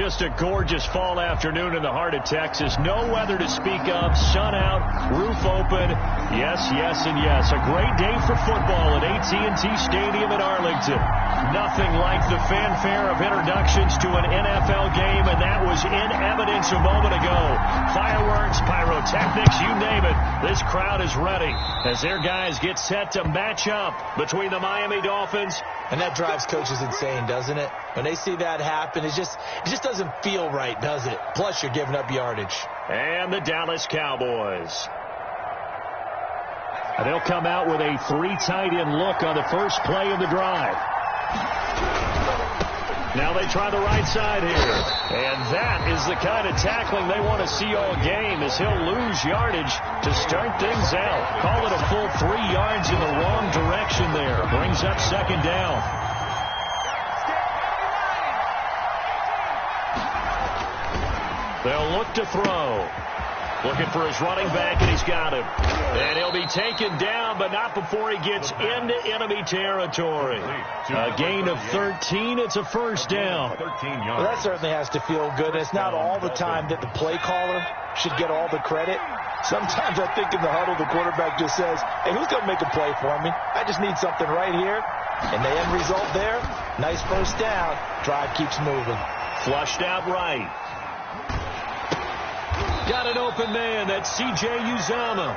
Just a gorgeous fall afternoon in the heart of Texas. No weather to speak of. Sun out, roof open. Yes, yes, and yes. A great day for football at AT&T Stadium in Arlington. Nothing like the fanfare of introductions to an NFL game, and that was in evidence a moment ago. Fireworks, pyrotechnics, you name it. This crowd is ready as their guys get set to match up between the Miami Dolphins. And that drives coaches insane, doesn't it? When they see that happen, it just doesn't feel right, does it? Plus, you're giving up yardage. And the Dallas Cowboys. And they'll come out with a 3 tight end look on the first play of the drive. Now they try the right side here. And that is the kind of tackling they want to see all game, as he'll lose yardage to start things out. Call it a full 3 yards in the wrong direction there. Brings up second down. They'll look to throw. Looking for his running back, and he's got him. And he'll be taken down, but not before he gets into enemy territory. A gain of 13. It's a first down. Well, that certainly has to feel good. It's not all the time that the play caller should get all the credit. Sometimes I think in the huddle, the quarterback just says, hey, who's going to make a play for me? I just need something right here. And the end result there, nice first down. Drive keeps moving. Flushed out right. Got an open man. That's C.J. Uzomah.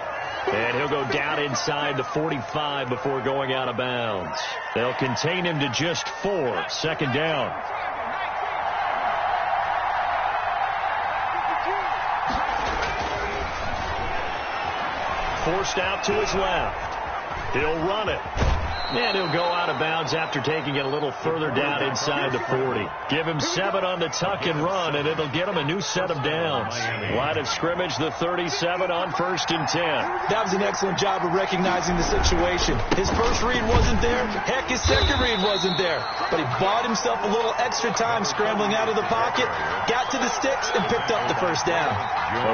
And he'll go down inside the 45 before going out of bounds. They'll contain him to just 4. Second down. Forced out to his left. He'll run it. And he'll go out of bounds after taking it a little further down inside the 40. Give him 7 on the tuck and run, and it'll get him a new set of downs. Line of scrimmage, the 37 on 1st and 10. That was an excellent job of recognizing the situation. His first read wasn't there. Heck, his second read wasn't there. But he bought himself a little extra time scrambling out of the pocket, got to the sticks, and picked up the first down.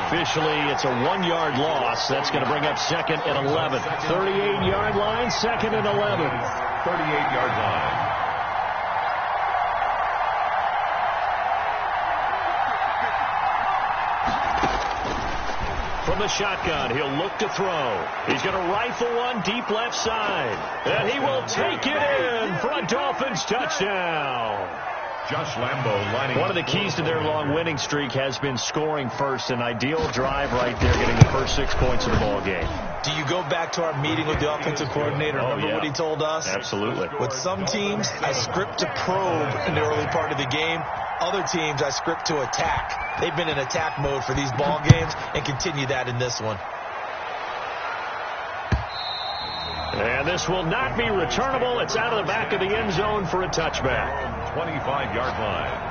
Officially, it's a 1-yard loss. That's going to bring up 2nd and 11. 38-yard line, 2nd and 11. 38-yard line. From the shotgun, he'll look to throw. He's going to rifle one deep left side. And he will take it in for a Dolphins touchdown. Josh Lambo lining One of the keys to their long winning streak has been scoring first. An ideal drive right there, getting the first 6 points of the ball game. Do you go back to our meeting with the offensive coordinator? Remember what he told us? Absolutely. With some teams, I script to probe in the early part of the game. Other teams, I script to attack. They've been in attack mode for these ball games and continue that in this one. And this will not be returnable. It's out of the back of the end zone for a touchback. 25-yard line.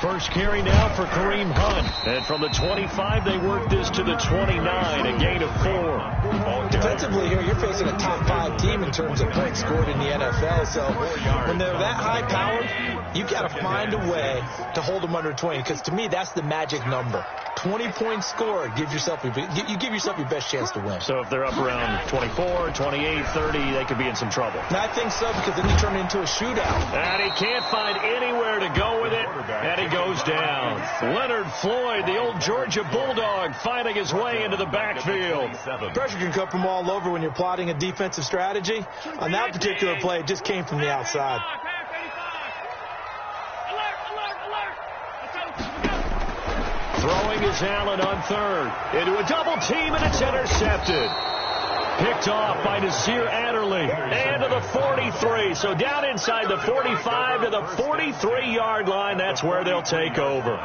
First carry now for Kareem Hunt. And from the 25, they work this to the 29, a gain of 4. Defensively here, you're facing a top 5 team in terms of points scored in the NFL. So when they're that high-powered, you've got to find a way to hold them under 20. Because to me, that's the magic number. 20 points scored, you give yourself your best chance to win. So if they're up around 24, 28, 30, they could be in some trouble. And I think so, because then you turn it into a shootout. And he can't find anywhere to go with it, and he goes down. Leonard Floyd, the old Georgia Bulldog, finding his way into the backfield. Pressure can come from all over when you're plotting a defensive strategy. On that particular play, it just came from the outside. Throwing is Allen on 3rd. Into a double team, and it's intercepted. Picked off by Nasir Adderley. And to the 43. So down inside the 45 to the 43-yard line. That's where they'll take over.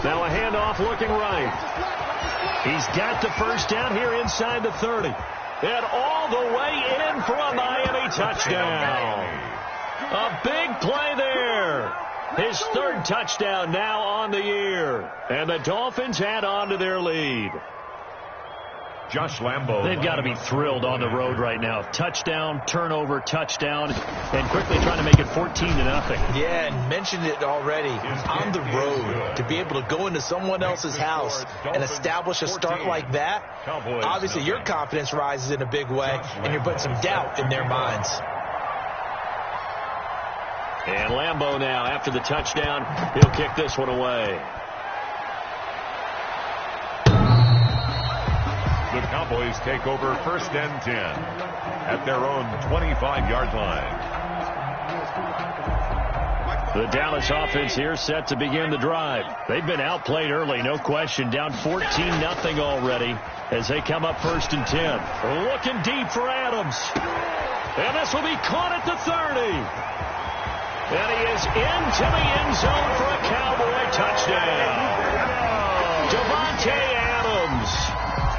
Now a handoff looking right. He's got the first down here inside the 30. And all the way in for a Miami touchdown. A big play there. His 3rd touchdown now on the year. And the Dolphins add on to their lead. Josh Lambo. They've got to be thrilled on the road right now. Touchdown, turnover, touchdown, and quickly trying to make it 14-0. Yeah, and mentioned it already. On the road, to be able to go into someone else's house and establish a start like that, obviously your confidence rises in a big way, and you're putting some doubt in their minds. And Lambo now, after the touchdown, he'll kick this one away. The Cowboys take over 1st and 10 at their own 25-yard line. The Dallas offense here set to begin the drive. They've been outplayed early, no question. Down 14-0 already as they come up 1st and 10. Looking deep for Adams. And this will be caught at the 30. And he is into the end zone for a Cowboy touchdown. Devontae Adams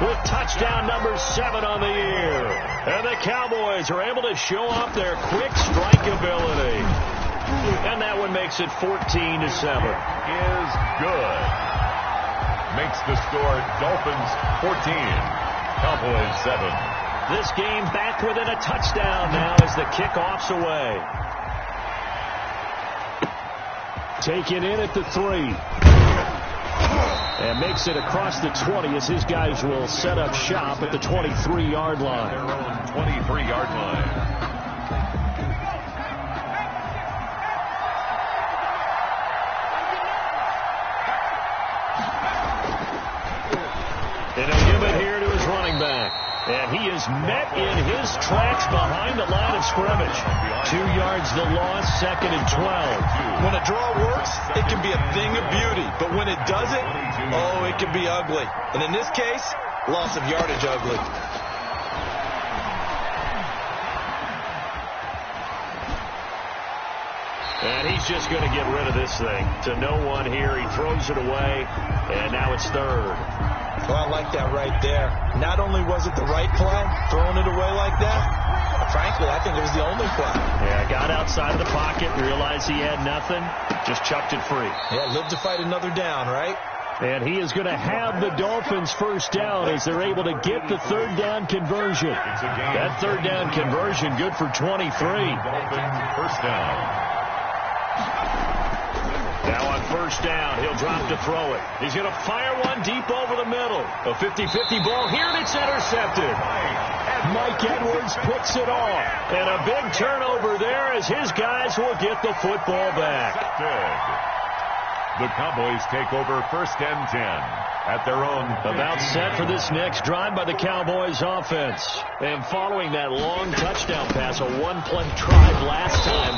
with touchdown number 7 on the year. And the Cowboys are able to show off their quick strike ability. And that one makes it 14-7. Is good. Makes the score Dolphins 14, Cowboys 7. This game back within a touchdown now as the kickoff's away. Taken in at the 3. And makes it across the 20 as his guys will set up shop at the 23-yard line. Their own 23-yard line. And he'll give it here to his running back. And he is met in his tracks behind the line of scrimmage. 2 yards the loss, 2nd and 12. When a draw works, it can be a thing of beauty. But when it doesn't, oh, it can be ugly. And in this case, loss of yardage ugly. And he's just going to get rid of this thing. To no one here, he throws it away, and now it's 3rd. Well, I like that right there. Not only was it the right play, throwing it away like that, frankly, I think it was the only play. Yeah, got outside of the pocket, realized he had nothing, just chucked it free. Yeah, lived to fight another down, right? And he is going to have the Dolphins 1st down as they're able to get the 3rd down conversion. That 3rd down conversion good for 23. Dolphins 1st down. Now on 1st down, he'll drop to throw it. He's going to fire one deep over the middle. A 50-50 ball here, and it's intercepted. Mike Edwards picks it off. And a big turnover there as his guys will get the football back. The Cowboys take over 1st and 10 at their own. About set for this next drive by the Cowboys offense. And following that long touchdown pass, a one-play drive last time.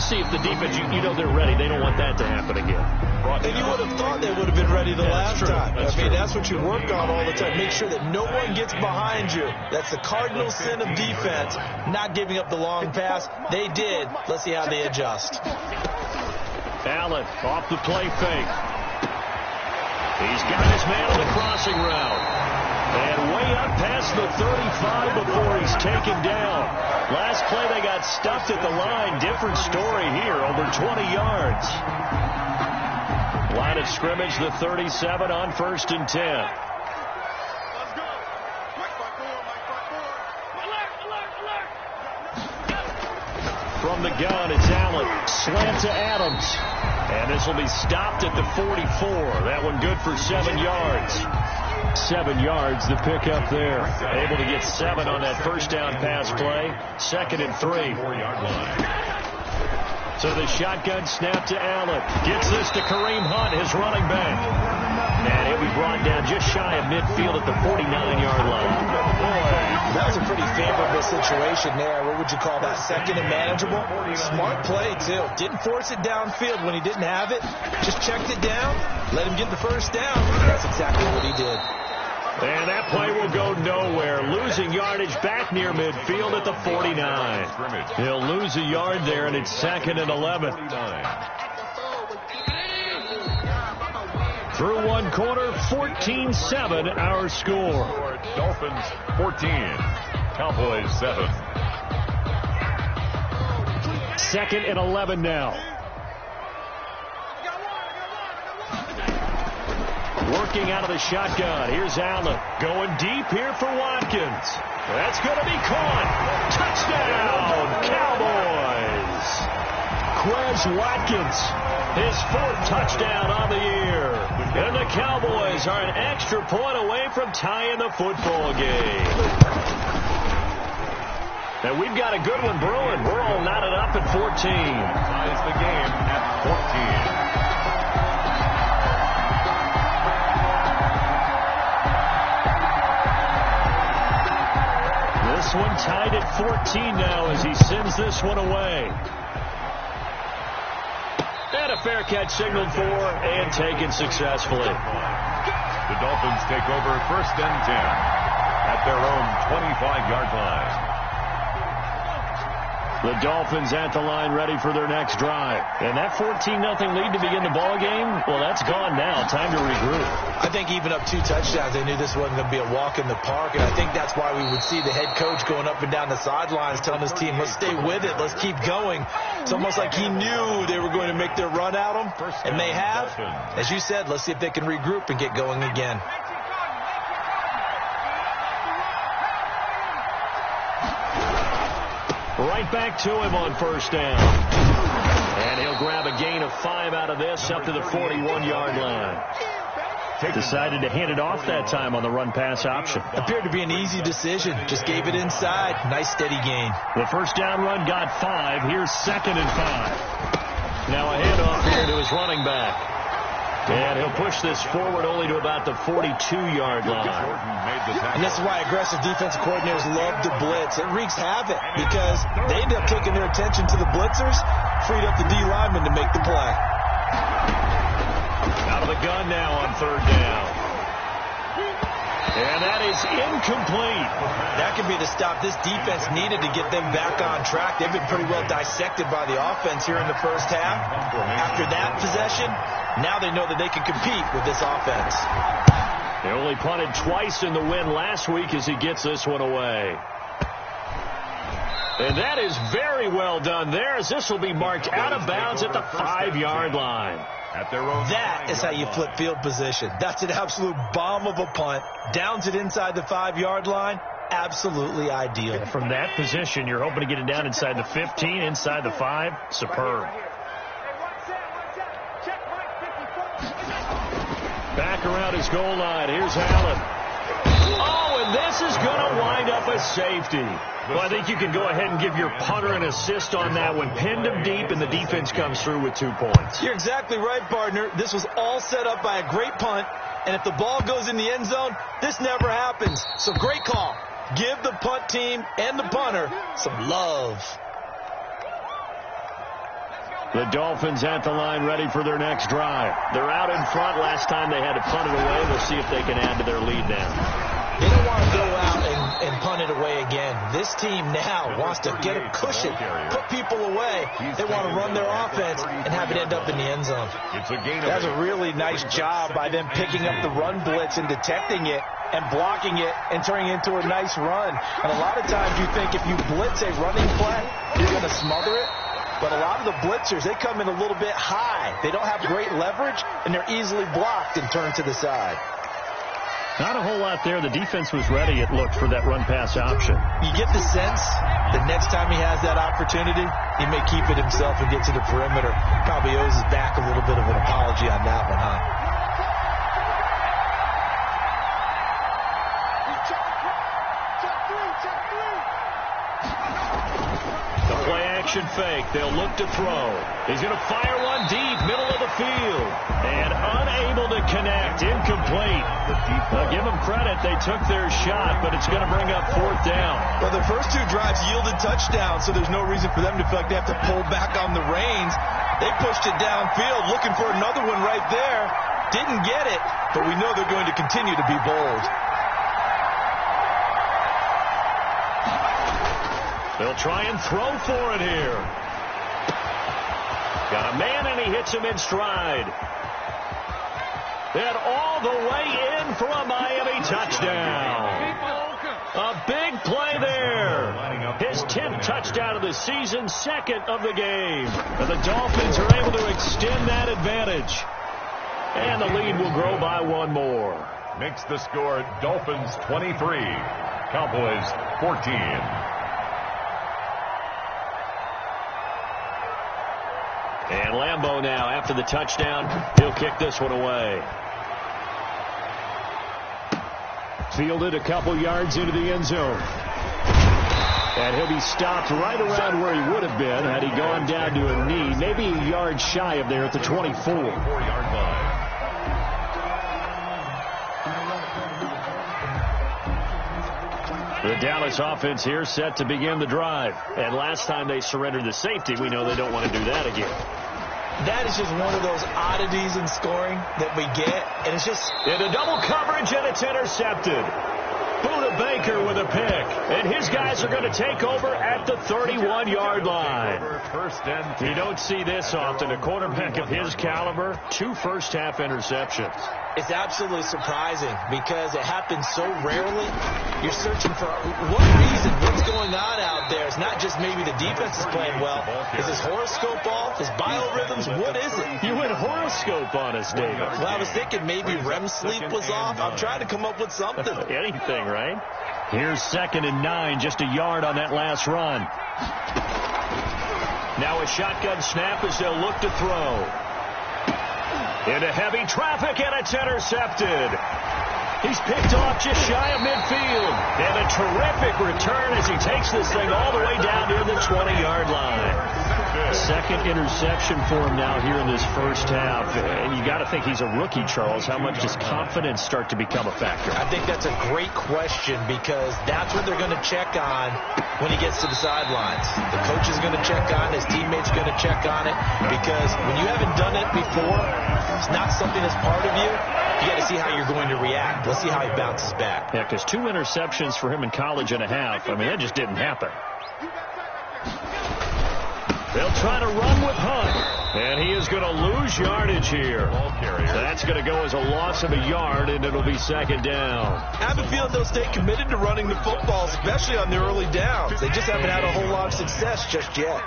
See if the defense, you know they're ready. They don't want that to happen again. And you would have thought they would have been ready the last time. That's what you work on all the time. Make sure that no one gets behind you. That's the cardinal sin of defense, not giving up the long pass. They did. Let's see how they adjust. Allen off the play fake. He's got his man on the crossing route. And way up past the 35 before he's taken down. Last play they got stuffed at the line. Different story here, over 20 yards. Line of scrimmage, the 37 on 1st and 10. From the gun, it's Allen. Slant to Adams. And this will be stopped at the 44. That one good for 7 yards. 7 yards, the pickup there. Able to get 7 on that 1st down pass play. 2nd and 3. 4-yard line. So the shotgun snap to Allen. Gets this to Kareem Hunt, his running back. And he'll be brought down just shy of midfield at the 49-yard line. That was a pretty favorable situation there. What would you call that? 2nd and manageable? Smart play, too. Didn't force it downfield when he didn't have it. Just checked it down. Let him get the 1st down. That's exactly what he did. And that play will go nowhere. Losing yardage back near midfield at the 49. He'll lose a yard there, and it's 2nd and 11. Through one quarter, 14-7 our score. Dolphins 14, Cowboys 7. 2nd and 11 now. Working out of the shotgun. Here's Allen. Going deep here for Watkins. That's going to be caught. Touchdown, Cowboys. Quez Watkins, his 4th touchdown on the year. And the Cowboys are an extra point away from tying the football game. And we've got a good one brewing. We're all knotted up at 14. Ties the game at 14. This one tied at 14 now as he sends this one away. And a fair catch signaled for and taken successfully. The Dolphins take over 1st and 10 at their own 25-yard line. The Dolphins at the line ready for their next drive. And that 14-0 lead to begin the ball game, well, that's gone now. Time to regroup. I think even up 2 touchdowns, they knew this wasn't going to be a walk in the park. And I think that's why we would see the head coach going up and down the sidelines telling his team, let's stay with it. Let's keep going. It's almost like he knew they were going to make their run at him. And they have. As you said, let's see if they can regroup and get going again. Right back to him on 1st down. And he'll grab a gain of 5 out of this up to the 41-yard line. Decided to hand it off that time on the run-pass option. Appeared to be an easy decision. Just gave it inside. Nice steady gain. The 1st down run got 5. Here's 2nd and 5. Now a handoff here to his running back. And he'll push this forward only to about the 42-yard line. And this is why aggressive defensive coordinators love to blitz. It wreaks havoc because they end up taking their attention to the blitzers, freed up the D lineman to make the play. Out of the gun now on 3rd down. And that is incomplete. That could be the stop this defense needed to get them back on track. They've been pretty well dissected by the offense here in the 1st half. After that possession, now they know that they can compete with this offense. They only punted twice in the win last week as he gets this one away. And that is very well done there as this will be marked out of bounds at the 5-yard line. That is how you flip field position. That's an absolute bomb of a punt. Downs it inside the 5-yard line. Absolutely ideal. From that position, you're hoping to get it down inside the 15, inside the 5. Superb. Back around his goal line. Here's Allen. Oh, and this is going to wind up a safety. Well, I think you can go ahead and give your punter an assist on that one. Pinned him deep, and the defense comes through with 2 points. You're exactly right, partner. This was all set up by a great punt, and if the ball goes in the end zone, this never happens. So great call. Give the punt team and the punter some love. The Dolphins at the line ready for their next drive. They're out in front. Last time they had to punt it away. We'll see if they can add to their lead now. They don't want to go out and punt it away again. This team now wants to get a cushion, put people away. They want to run their offense and have it end up in the end zone. That's a really nice job by them picking up the run blitz and detecting it and blocking it and turning it into a nice run. And a lot of times you think if you blitz a running play, you're going to smother it. But a lot of the blitzers, they come in a little bit high. They don't have great leverage, and they're easily blocked and turned to the side. Not a whole lot there. The defense was ready, it looked, for that run-pass option. You get the sense that next time he has that opportunity, he may keep it himself and get to the perimeter. Probably owes his back a little bit of an apology on that one, huh? Action fake. They'll look to throw. He's going to fire one deep, middle of the field. And unable to connect. Incomplete. Give them credit. They took their shot, but it's going to bring up 4th down. Well, the first 2 drives yielded touchdowns, so there's no reason for them to feel like they have to pull back on the reins. They pushed it downfield, looking for another one right there. Didn't get it, but we know they're going to continue to be bold. They'll try and throw for it here. Got a man, and he hits him in stride. And all the way in for a Miami touchdown. A big play there. His 10th touchdown of the season, 2nd of the game. And the Dolphins are able to extend that advantage. And the lead will grow by one more. Makes the score Dolphins 23, Cowboys 14. And Lambeau now, after the touchdown, he'll kick this one away. Fielded a couple yards into the end zone. And he'll be stopped right around where he would have been had he gone down to a knee, maybe a yard shy of there at the 24-yard line. The Dallas offense here set to begin the drive. And last time they surrendered the safety, we know they don't want to do that again. That is just one of those oddities in scoring that we get. And it's just... into double coverage, and it's intercepted. Buda Baker with a pick. And his guys are going to take over at the 31-yard line. You don't see this often. A quarterback of his caliber, 2 first-half interceptions. It's absolutely surprising because it happens so rarely. You're searching for what reason, what's going on out there. It's not just maybe the defense is playing well. Is his horoscope off? His biorhythms? What is it? You went horoscope on us, David. Well, I was thinking maybe REM sleep was off. I'm trying to come up with something. Anything, right? Here's 2nd and 9, just a yard on that last run. Now a shotgun snap as they'll look to throw. Into heavy traffic, and it's intercepted. He's picked off just shy of midfield. And a terrific return as he takes this thing all the way down near the 20-yard line. Second interception for him now here in this first half. And you got to think he's a rookie, Charles. How much does confidence start to become a factor? I think that's a great question because that's what they're going to check on when he gets to the sidelines. The coach is going to check on it. His teammates are going to check on it because when you haven't done it before, it's not something that's part of you. You got to see how you're going to react. Let's see how he bounces back. Yeah, because 2 interceptions for him in college and a half. I mean, that just didn't happen. They'll try to run with Hunt. And he is going to lose yardage here. That's going to go as a loss of a yard, and it'll be 2nd down. I have a feeling they'll stay committed to running the football, especially on their early downs. They just haven't had a whole lot of success just yet.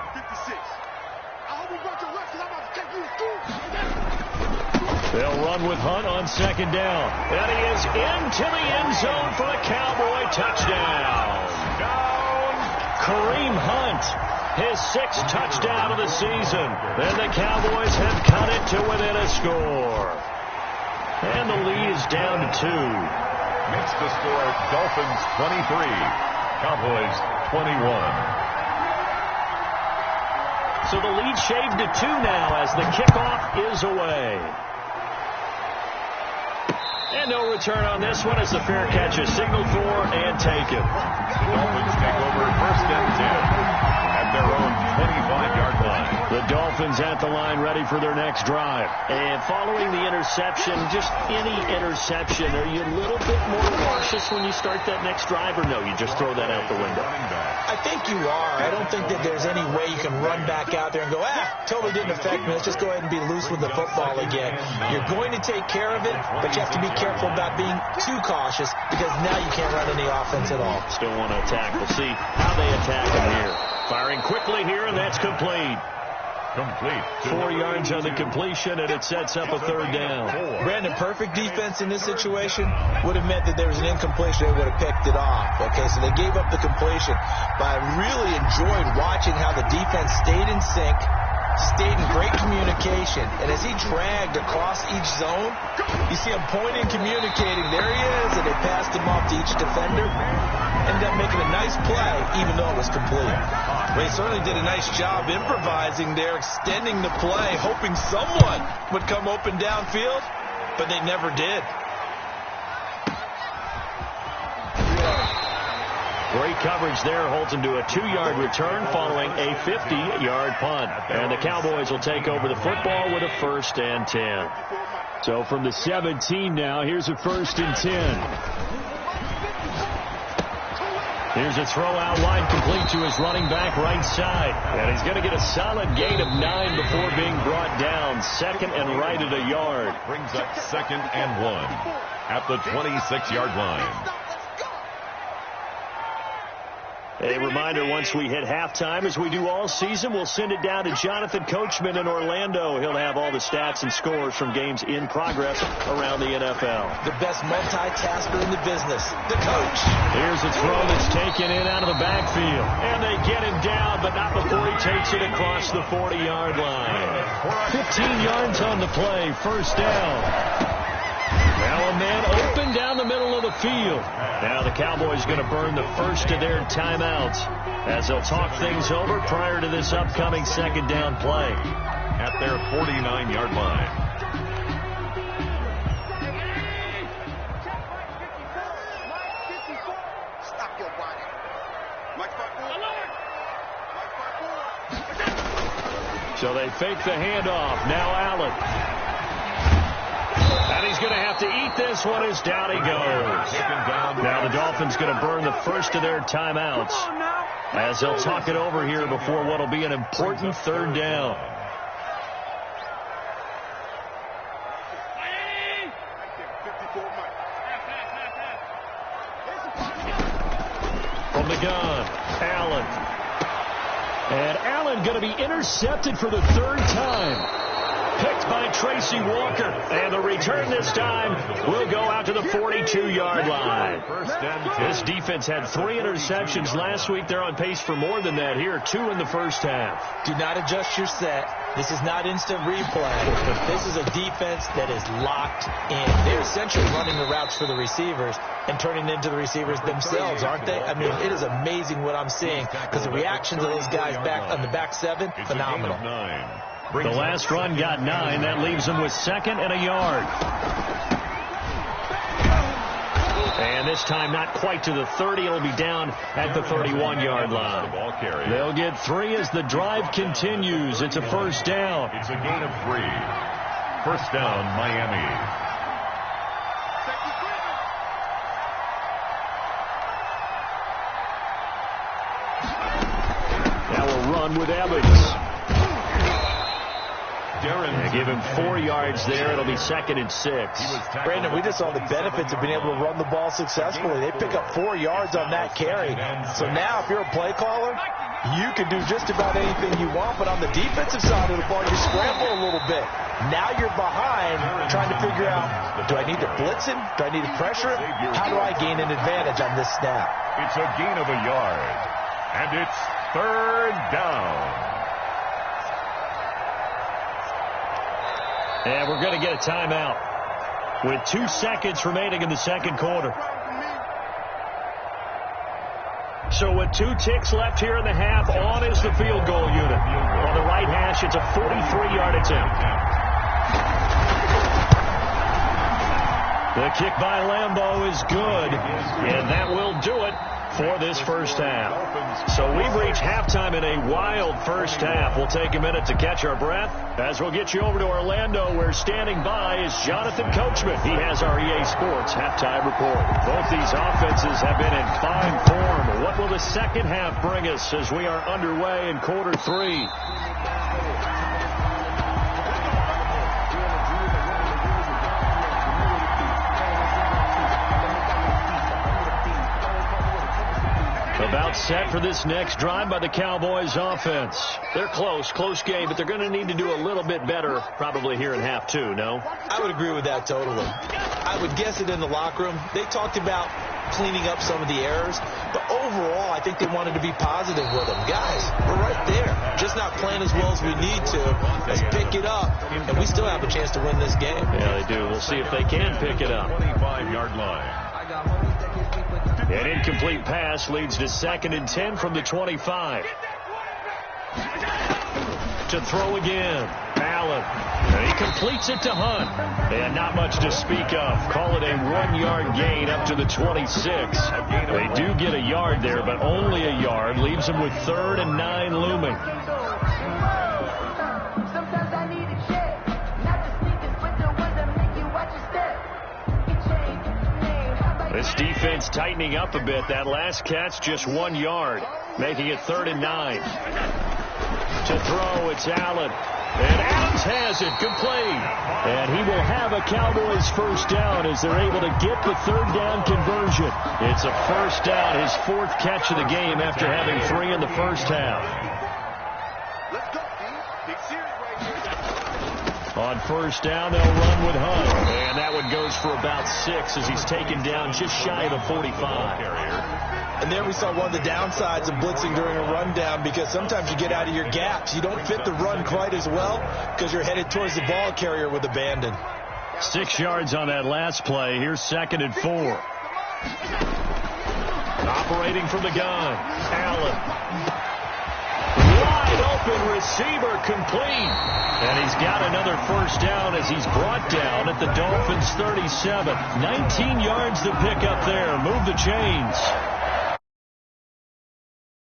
They'll run with Hunt on 2nd down. And he is into the end zone for a Cowboy touchdown. Kareem Hunt, his 6th touchdown of the season. And the Cowboys have cut it to within a score. And the lead is down to 2. Makes the score Dolphins 23, Cowboys 21. So the lead shaved to 2 now as the kickoff is away. And no return on this one as the fair catch is signaled for and taken. The Dolphins take over 1st and 10 at their own 25-yard line. The Dolphins at the line ready for their next drive. And following the interception, just any interception, are you a little bit more cautious when you start that next drive, or no, you just throw that out the window? I think you are. I don't think that there's any way you can run back out there and go, totally didn't affect me. Let's just go ahead and be loose with the football again. You're going to take care of it, but you have to be careful about being too cautious because now you can't run any offense at all. Still want to attack. We'll see how they attack him here. Firing quickly here, and that's complete. 4 yards on the completion, and it sets up a 3rd down. Brandon, perfect defense in this situation would have meant that there was an incompletion. They would have picked it off. Okay, so they gave up the completion. But I really enjoyed watching how the defense stayed in sync, stayed in great communication. And as he dragged across each zone, you see him pointing, communicating. There he is, and they passed him off to each defender. Ended up making a nice play, even though it was complete. They certainly did a nice job improvising there, extending the play, hoping someone would come open downfield, but they never did. Great coverage there. Holds him to a 2-yard return following a 50-yard punt. And the Cowboys will take over the football with a 1st and 10. So from the 17 now, here's a 1st and 10. Here's a throw out wide complete to his running back right side. And he's going to get a solid gain of 9 before being brought down. 2nd and right at a yard. Brings up 2nd and 1 at the 26-yard line. A reminder, once we hit halftime, as we do all season, we'll send it down to Jonathan Coachman in Orlando. He'll have all the stats and scores from games in progress around the NFL. The best multitasker in the business, the coach. Here's a throw that's taken in out of the backfield. And they get him down, but not before he takes it across the 40-yard line. 15 yards on the play, first down. Now a man open down the middle of the field. Now the Cowboys going to burn the first of their timeouts as they'll talk things over prior to this upcoming second down play. At their 49-yard line. So they fake the handoff. Now Allen. And he's going to have to eat this one as down he goes. Now the Dolphins going to burn the first of their timeouts as they'll talk it over here before what will be an important third down. From the gun, Allen. And Allen going to be intercepted for the third time. Picked by Tracy Walker. And the return this time will go out to the 42-yard line. This defense had 3 interceptions last week. They're on pace for more than that here. 2 in the first half. Do not adjust your set. This is not instant replay. This is a defense that is locked in. They're essentially running the routes for the receivers and turning into the receivers themselves, aren't they? I mean, it is amazing what I'm seeing because the reactions of those guys back on the back 7, phenomenal. The last run got 9. That leaves them with 2nd and a yard. And this time not quite to the 30. It'll be down at the 31-yard line. They'll get 3 as the drive continues. It's a first down. It's a gain of 3. First down, Miami. Now we'll run with Evans. They give him 4 yards there. It'll be 2nd and 6. Brandon, we just saw the benefits of being able to run the ball successfully. They pick up 4 yards on that carry. So now if you're a play caller, you can do just about anything you want. But on the defensive side of the ball, you scramble a little bit. Now you're behind trying to figure out, do I need to blitz him? Do I need to pressure him? How do I gain an advantage on this snap? It's a gain of a yard. And it's third down. And we're going to get a timeout with 2 seconds remaining in the second quarter. So with 2 ticks left here in the half, on is the field goal unit. On the right hash, it's a 43-yard attempt. The kick by Lambeau is good, and that will do it for this first half. So we've reached halftime in a wild first half. We'll take a minute to catch our breath as we'll get you over to Orlando, where standing by is Jonathan Coachman. He has our EA Sports halftime report. Both these offenses have been in fine form. What will the second half bring us as we are underway in quarter 3? About set for this next drive by the Cowboys offense. They're close game, but they're going to need to do a little bit better probably here in half 2, no? I would agree with that totally. I would guess it in the locker room. They talked about cleaning up some of the errors, but overall I think they wanted to be positive with them. Guys, we're right there. Just not playing as well as we need to. Let's pick it up, and we still have a chance to win this game. Yeah, they do. We'll see if they can pick it up. 25-yard line. An incomplete pass leads to 2nd and 10 from the 25. To throw again. Allen. And he completes it to Hunt. And not much to speak of. Call it a 1-yard gain up to the 26. They do get a yard there, but only a yard. Leaves them with 3rd and 9 looming. This defense tightening up a bit. That last catch just 1 yard, making it 3rd and 9. To throw, it's Allen. And Adams has it, complete. And he will have a Cowboys first down as they're able to get the third down conversion. It's a first down, his fourth catch of the game after having 3 in the first half. Let's go, D. Big series right here. On first down, they'll run with Hunt. And that one goes for about 6 as he's taken down just shy of the 45. And there we saw one of the downsides of blitzing during a rundown, because sometimes you get out of your gaps. You don't fit the run quite as well because you're headed towards the ball carrier with abandon. 6 yards on that last play. Here's 2nd and 4. Operating from the gun, Allen. Wide open receiver, complete. And he's got another first down as he's brought down at the Dolphins' 37. 19 yards to pick up there. Move the chains.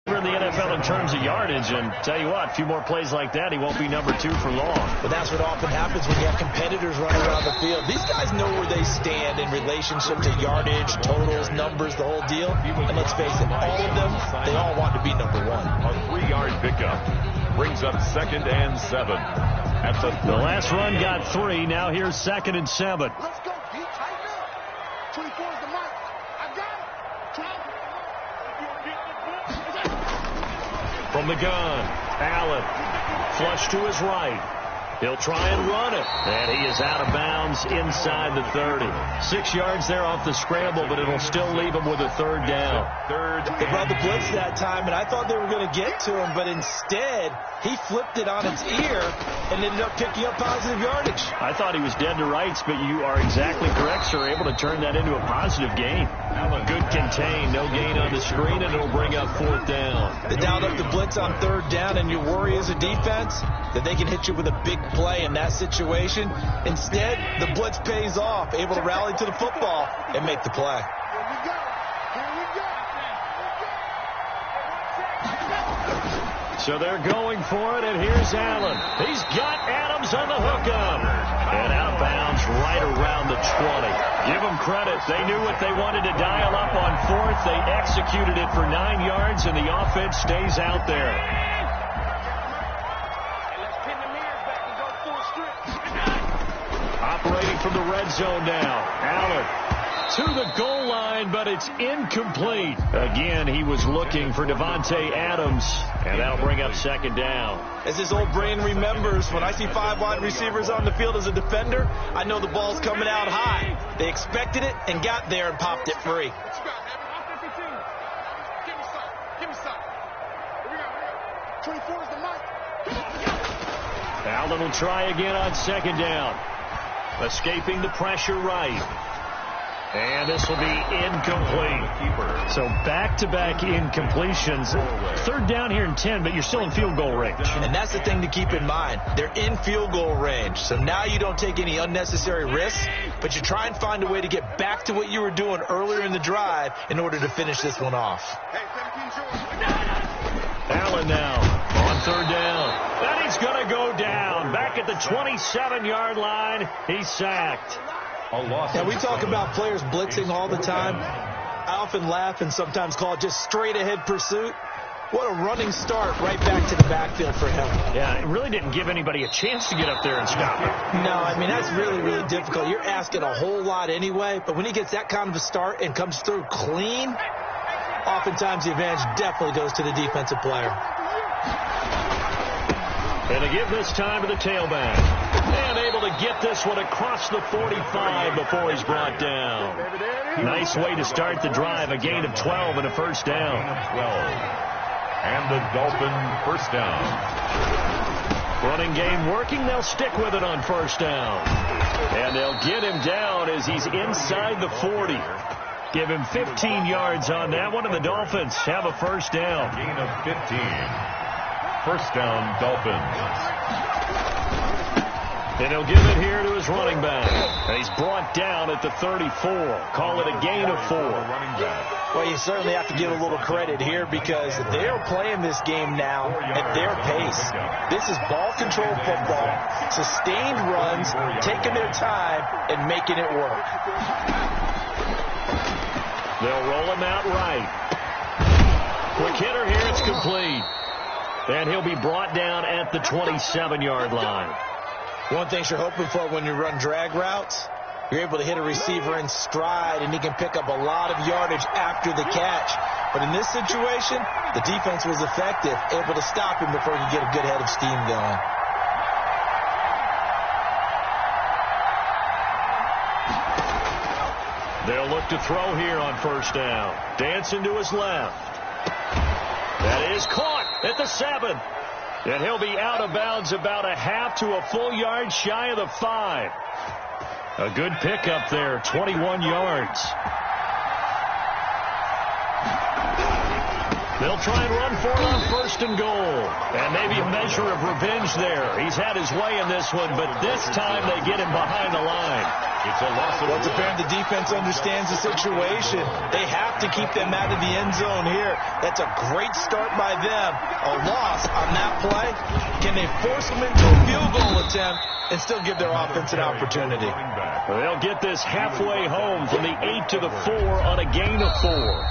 In the NFL in terms of yardage, and tell you what, a few more plays like that, he won't be number 2 for long. But that's what often happens when you have competitors running around the field. These guys know where they stand in relationship to yardage, totals, numbers, the whole deal. And let's face it, all of them, they all want to be number 1. A 3-yard pickup brings up 2nd and 7. At the last run got 3. Now here's 2nd and 7. Let's go, D. Tighten up. 24 is the mark. I got it. From the gun, Allen, flush to his right. He'll try and run it. And he is out of bounds inside the 30. 6 yards there off the scramble, but it'll still leave him with a third down. They brought the blitz that time, and I thought they were going to get to him, but instead he flipped it on its ear and ended up picking up positive yardage. I thought he was dead to rights, but you are exactly correct, sir. Able to turn that into a positive gain. Good contain, no gain on the screen, and it'll bring up 4th down. They dialed up the blitz on 3rd down, and you worry as a defense that they can hit you with a big play in that situation. Instead, the blitz pays off, able to rally to the football and make the play. Here we go. Here we go. So they're going for it, and here's Allen. He's got Adams on the hookup. And out of bounds right around the 20. Give them credit. They knew what they wanted to dial up on 4th. They executed it for 9 yards, and the offense stays out there. Operating from the red zone now. Allen to the goal line, but it's incomplete. Again, he was looking for Devontae Adams, and that'll bring up 2nd down. As his old brain remembers, when I see 5 wide receivers on the field as a defender, I know the ball's coming out high. They expected it and got there and popped it free. Give me some. Here we go. 24 is the mark. Allen will try again on 2nd down. Escaping the pressure right. And this will be incomplete. So back-to-back incompletions. 3rd down here in 10, but you're still in field goal range. And that's the thing to keep in mind. They're in field goal range. So now you don't take any unnecessary risks, but you try and find a way to get back to what you were doing earlier in the drive in order to finish this one off. Allen now on 3rd down. And he's going to go down. Back at the 27-yard line, he's sacked. Now, we talk about players blitzing all the time. I often laugh and sometimes call it just straight-ahead pursuit. What a running start right back to the backfield for him. Yeah, it really didn't give anybody a chance to get up there and stop him. No, I mean, that's really, really difficult. You're asking a whole lot anyway, but when he gets that kind of a start and comes through clean, oftentimes the advantage definitely goes to the defensive player. And to give this time to the tailback. And able to get this one across the 45 before he's brought down. Nice way to start the drive. A gain of 12 and a first down. 12. And the Dolphin first down. Running game working. They'll stick with it on first down. And they'll get him down as he's inside the 40. Give him 15 yards on that one, and the Dolphins have a first down. Gain of 15. First down, Dolphins. And he'll give it here to his running back. And he's brought down at the 34. Call it a gain of 4. Well, you certainly have to give a little credit here because they're playing this game now at their pace. This is ball control football, sustained runs, taking their time and making it work. They'll roll him out right. Quick hitter here, it's complete. And he'll be brought down at the 27-yard line. One thing you're hoping for when you run drag routes, you're able to hit a receiver in stride, and he can pick up a lot of yardage after the catch. But in this situation, the defense was effective, able to stop him before he could get a good head of steam going. They'll look to throw here on first down. Dancing to his left. That is caught at the 7. And he'll be out of bounds about a half to a full yard shy of the 5. A good pickup there, 21 yards. They'll try and run for it on first and goal. And maybe a measure of revenge there. He's had his way in this one, but this time they get him behind the line. It's a loss of Well, it's apparent the defense understands the situation. They have to keep them out of the end zone here. That's a great start by them. A loss on that play. Can they force them into a field goal attempt and still give their offense an opportunity? They'll get this halfway home from the 8 to the 4 on a gain of 4.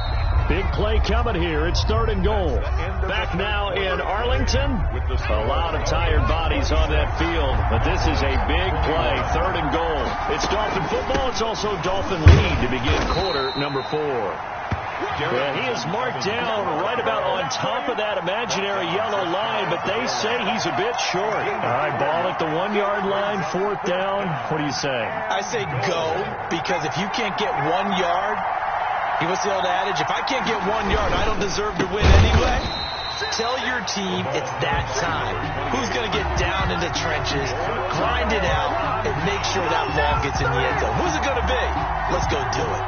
Big play coming here. It's 3rd and goal. Back now in Arlington. A lot of tired bodies on that field, but this is a big play. 3rd and goal. It's Dolphin football. It's also Dolphin lead to begin quarter number 4. Well, he is marked down right about on top of that imaginary yellow line, but they say he's a bit short. All right, ball at the 1-yard line, 4th down. What do you say? I say go, because if you can't get 1 yard, what's the old adage? If I can't get 1 yard, I don't deserve to win anyway. Tell your team it's that time. Who's going to get down in the trenches, grind it out, and make sure that ball gets in the end zone? Who's it going to be? Let's go do it.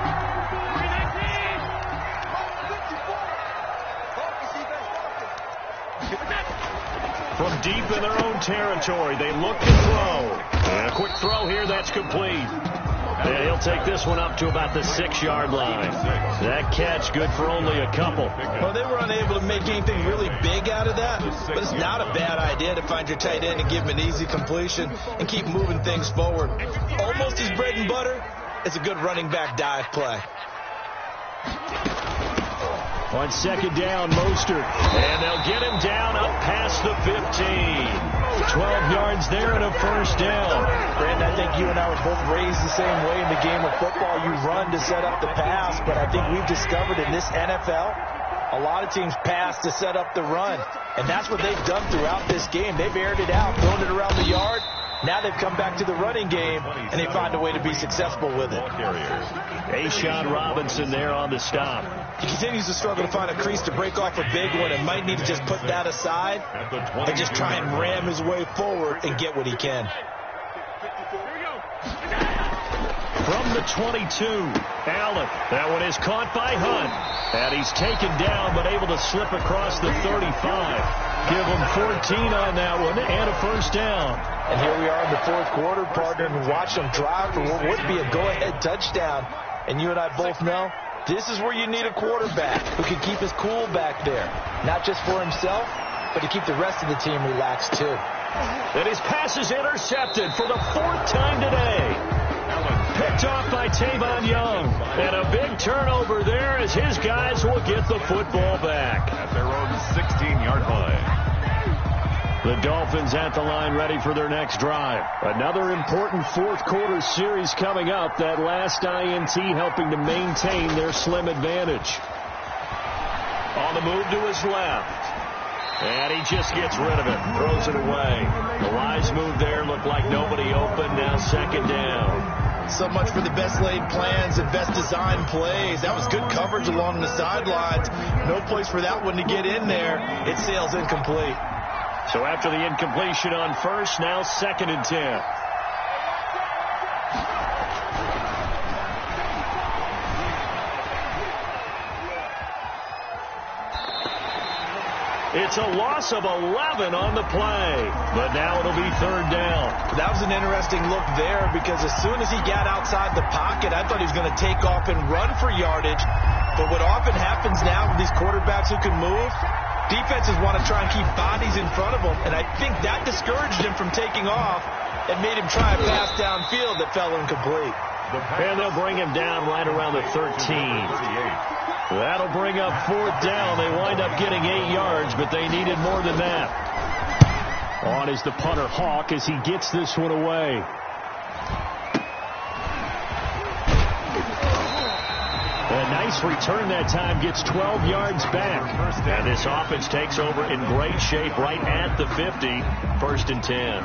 From deep in their own territory, they look to throw. And a quick throw here, that's complete. And he'll take this one up to about the 6-yard line. That catch good for only a couple. Well, they were unable to make anything really big out of that, but it's not a bad idea to find your tight end and give him an easy completion and keep moving things forward. Almost his bread and butter. It's a good running back dive play. On 2nd down, Mostert. And they'll get him down up past the 15. 12 yards there and a 1st down. Brandon, I think you and I were both raised the same way in the game of football. You run to set up the pass, but I think we've discovered in this NFL, a lot of teams pass to set up the run. And that's what they've done throughout this game. They've aired it out, thrown it around the yard. Now they've come back to the running game, and they find a way to be successful with it. A'Shawn Robinson there on the stop. He continues to struggle to find a crease to break off a big one and might need to just put that aside and just try and ram his way forward and get what he can. From the 22, Allen. That one is caught by Hunt. And he's taken down but able to slip across the 35. Give him 14 on that one and a 1st down. And here we are in the 4th quarter, partner, and watch them drive for what would be a go-ahead touchdown. And you and I both know this is where you need a quarterback who can keep his cool back there. Not just for himself, but to keep the rest of the team relaxed too. And his pass is intercepted for the 4th time today. Picked off by Tavon Young. And a big turnover there as his guys will get the football back. At their own 16-yard line. The Dolphins at the line ready for their next drive. Another important 4th quarter series coming up. That last INT helping to maintain their slim advantage. On the move to his left. And he just gets rid of it. Throws it away. The wise move there. Looked like nobody open. Now 2nd down. So much for the best laid plans and best designed plays. That was good coverage along the sidelines. No place for that one to get in there. It sails incomplete. So after the incompletion on first, now 2nd and 10. It's a loss of 11 on the play, but now it'll be 3rd down. That was an interesting look there because as soon as he got outside the pocket, I thought he was going to take off and run for yardage. But what often happens now with these quarterbacks who can move, defenses want to try and keep bodies in front of them, and I think that discouraged him from taking off and made him try a pass downfield that fell incomplete. And they'll bring him down right around the 13. That'll bring up 4th down. They wind up getting 8 yards, but they needed more than that. On is the punter, Hawk, as he gets this one away. A nice return that time, gets 12 yards back. And this offense takes over in great shape right at the 50, 1st and 10.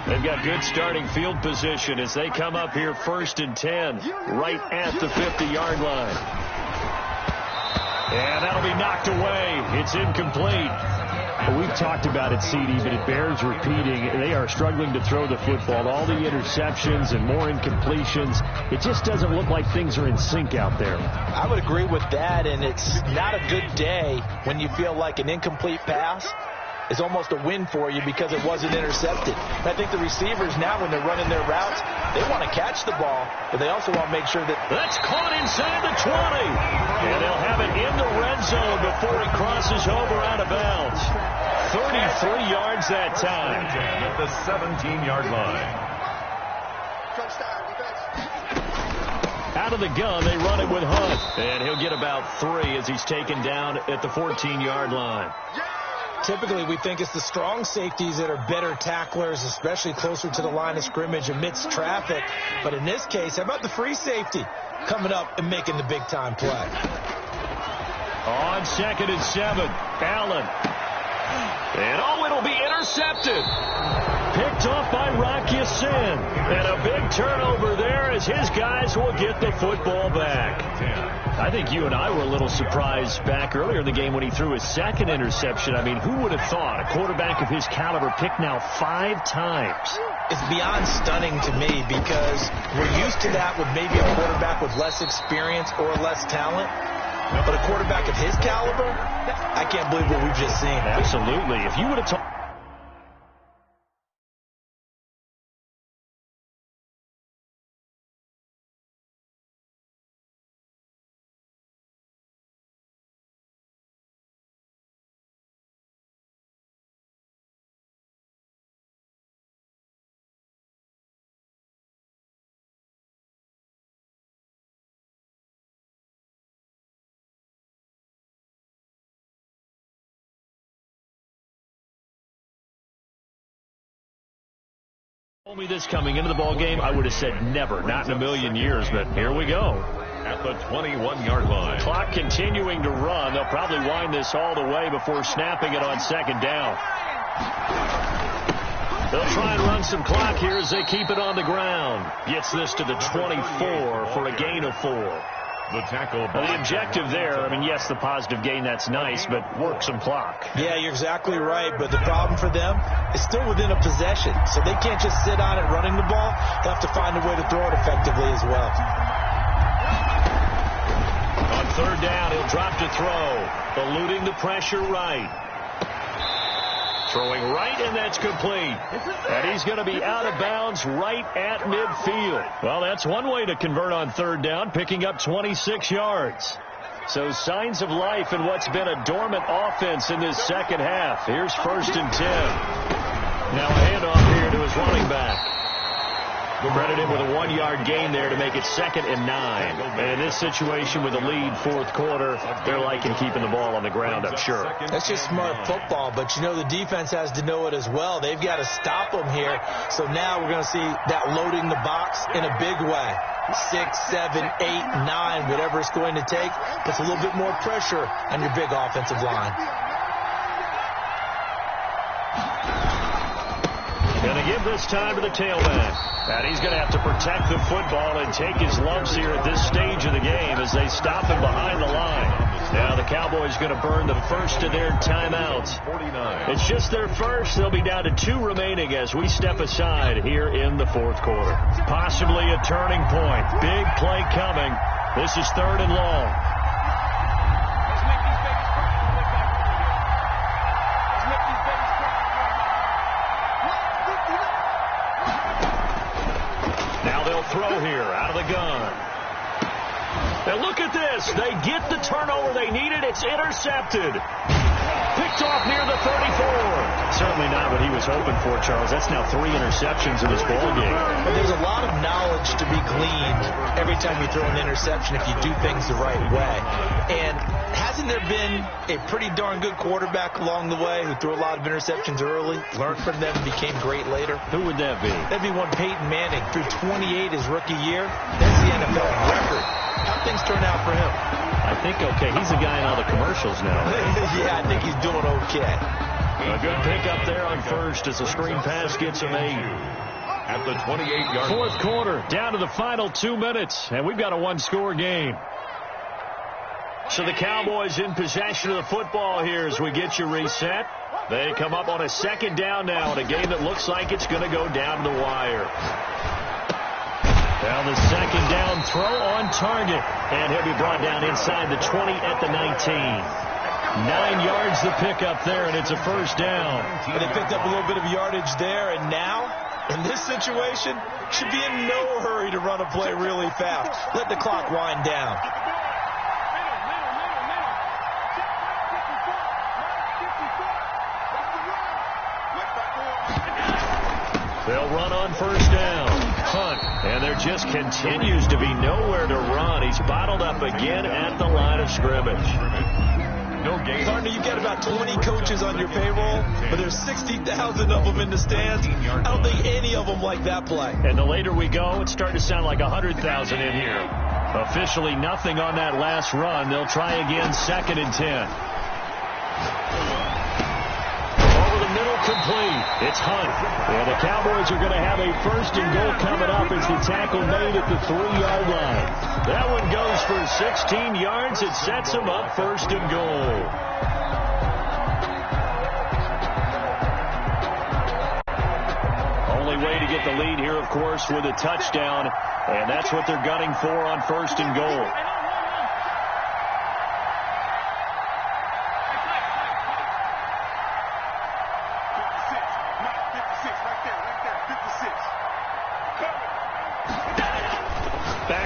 They've got good starting field position as they come up here 1st and 10, right at the 50-yard line. And that'll be knocked away. It's incomplete. We've talked about it, CD, but it bears repeating. They are struggling to throw the football. All the interceptions and more incompletions. It just doesn't look like things are in sync out there. I would agree with that, and it's not a good day when you feel like an incomplete pass is almost a win for you because it wasn't intercepted. And I think the receivers now, when they're running their routes, they want to catch the ball, but they also want to make sure that... That's caught inside the 20. And they'll have it in the red zone before it crosses over out of bounds. 33 yards that time. At the 17-yard line. Out of the gun, they run it with Hunt. And he'll get about 3 as he's taken down at the 14-yard line. Typically, we think it's the strong safeties that are better tacklers, especially closer to the line of scrimmage amidst traffic. But in this case, how about the free safety coming up and making the big-time play? On 2nd and 7, Allen. And it'll be intercepted. Picked off by Rock Ya-Sin. And a big turnover there as his guys will get the football back. I think you and I were a little surprised back earlier in the game when he threw his 2nd interception. I mean, who would have thought a quarterback of his caliber picked now 5 times? It's beyond stunning to me because we're used to that with maybe a quarterback with less experience or less talent. But a quarterback of his caliber, I can't believe what we've just seen. Absolutely. If you would have told... Told me this coming into the ball game, I would have said never, not in a million years, but here we go. At the 21-yard line. Clock continuing to run. They'll probably wind this all the way before snapping it on 2nd down. They'll try and run some clock here as they keep it on the ground. Gets this to the 24 for a gain of 4. The tackle. Well, the objective there, I mean, yes, the positive gain, that's nice, but work some clock. Yeah, you're exactly right, but the problem for them is still within a possession, so they can't just sit on it running the ball. They'll have to find a way to throw it effectively as well. On 3rd down, he'll drop to throw, eluding the pressure right. Throwing right, and that's complete. And he's going to be out of bounds right at midfield. Well, that's one way to convert on 3rd down, picking up 26 yards. So signs of life in what's been a dormant offense in this 2nd half. Here's 1st and 10. Now a handoff here to his running back. Credit him with a 1-yard gain there to make it 2nd and 9. And in this situation with a lead 4th quarter, they're liking keeping the ball on the ground, I'm sure. That's just smart football, but you know the defense has to know it as well. They've got to stop them here. So now we're going to see that loading the box in a big way. 6, 7, 8, 9, whatever it's going to take, puts a little bit more pressure on your big offensive line. Going to give this time to the tailback. And he's going to have to protect the football and take his lumps here at this stage of the game as they stop him behind the line. Now the Cowboys going to burn the first of their timeouts. 49. It's just their first. They'll be down to 2 remaining as we step aside here in the 4th quarter. Possibly a turning point. Big play coming. This is 3rd and long. Throw here out of the gun. And look at this. They get the turnover they needed. It's intercepted. Picked off near the 34. Certainly not what he was hoping for, Charles. That's now 3 interceptions in this ball game. But there's a lot of knowledge to be gleaned every time you throw an interception if you do things the right way. And hasn't there been a pretty darn good quarterback along the way who threw a lot of interceptions early, learned from them, and became great later? Who would that be? That'd be one Peyton Manning. Threw 28 his rookie year. That's the NFL record. How'd things turn out for him? I think okay. He's a guy in all the commercials now. Yeah, I think he's doing okay. A good pickup there on first as the screen pass gets made. At the 28-yard line. 4th quarter, down to the final 2 minutes, and we've got a 1-score game. So the Cowboys in possession of the football here as we get you reset. They come up on a 2nd down now in a game that looks like it's going to go down to the wire. Now the 2nd down throw on target, and he'll be brought down inside the 20 at the 19. 9 yards to pick up there, and it's a 1st down. And they picked up a little bit of yardage there, and now, in this situation, should be in no hurry to run a play really fast. Let the clock wind down. They'll run on 1st down. Hunt. And there just continues to be nowhere to run. He's bottled up again at the line of scrimmage. No gain. Partner, you've got about 20 coaches on your payroll, but there's 60,000 of them in the stands. I don't think any of them like that play. And the later we go, it's starting to sound like 100,000 in here. Officially nothing on that last run. They'll try again, 2nd and 10. Middle complete. It's Hunt. And the Cowboys are going to have a 1st and goal coming up as the tackle made at the 3-yard line. That one goes for 16 yards. It sets them up 1st and goal. Only way to get the lead here, of course, with a touchdown. And that's what they're gunning for on 1st and goal.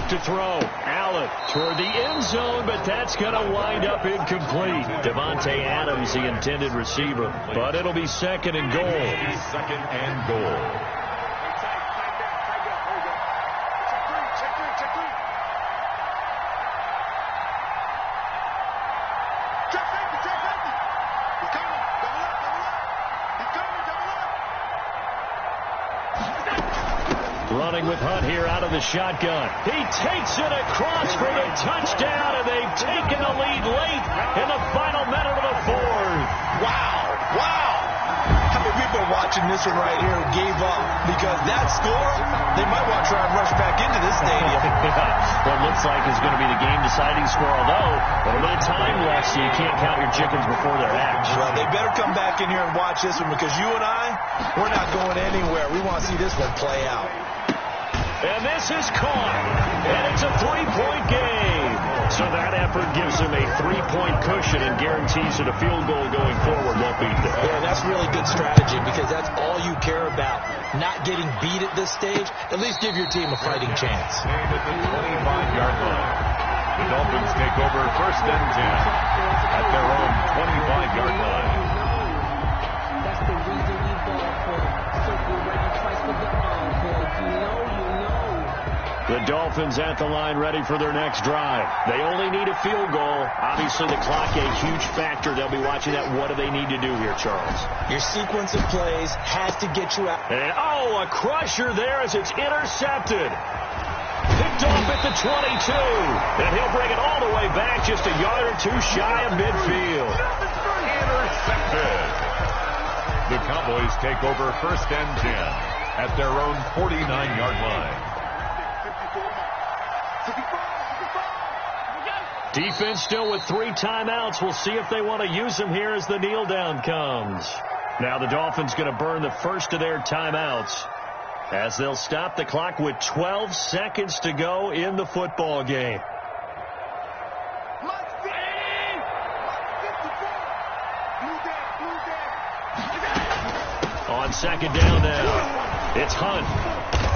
To throw. Allen toward the end zone, but that's going to wind up incomplete. Devontae Adams, the intended receiver, but it'll be 2nd and goal. 2nd and goal. Running with Hunt here out of the shotgun. He takes it across for the touchdown, and they've taken the lead late in the final minute of the 4th. Wow. Wow. How many people are watching this one right here who gave up? Because that score, they might want to try and rush back into this stadium. What looks like is going to be the game-deciding score, although a little bit of time left, so you can't count your chickens before they're hatched. Well, they better come back in here and watch this one because you and I, we're not going anywhere. We want to see this one play out. And this is caught, and it's a 3-point game. So that effort gives them a 3-point cushion and guarantees that a field goal going forward won't beat them. Yeah, that's really good strategy because that's all you care about. Not getting beat at this stage. At least give your team a fighting chance. At the 25-yard line. The Dolphins take over 1st and 10 at their own 25-yard line. That's the reason we ball for circle around twice with the encore. If you know, you know. The Dolphins at the line ready for their next drive. They only need a field goal. Obviously, the clock a huge factor. They'll be watching that. What do they need to do here, Charles? Your sequence of plays has to get you out. And, a crusher there as it's intercepted. Picked off at the 22. And he'll bring it all the way back just a yard or two shy of midfield. Intercepted. The Cowboys take over 1st and 10 at their own 49-yard line. Defense still with 3 timeouts. We'll see if they want to use them here as the kneel down comes. Now the Dolphins going to burn the first of their timeouts as they'll stop the clock with 12 seconds to go in the football game. On 2nd down now, it's Hunt.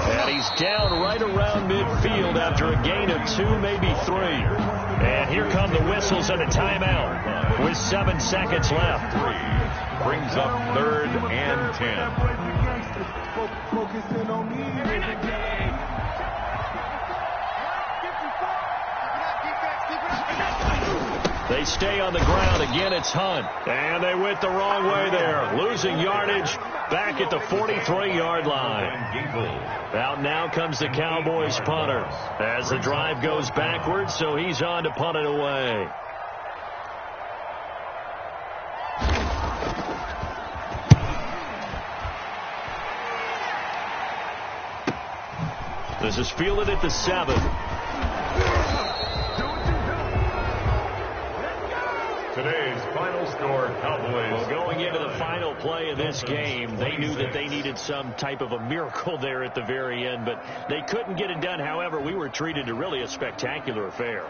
And he's down right around midfield after a gain of 2, maybe 3. And here come the whistles and a timeout with 7 seconds left. Brings up 3rd and 10. They stay on the ground. Again, it's Hunt. And they went the wrong way there. Losing yardage back at the 43-yard line. Out now comes the Cowboys punter as the drive goes backwards, so he's on to punt it away. This is fielded at the 7. Today's final score, Cowboys. Well, going into the final play of this game, they knew that they needed some type of a miracle there at the very end, but they couldn't get it done. However, we were treated to really a spectacular affair.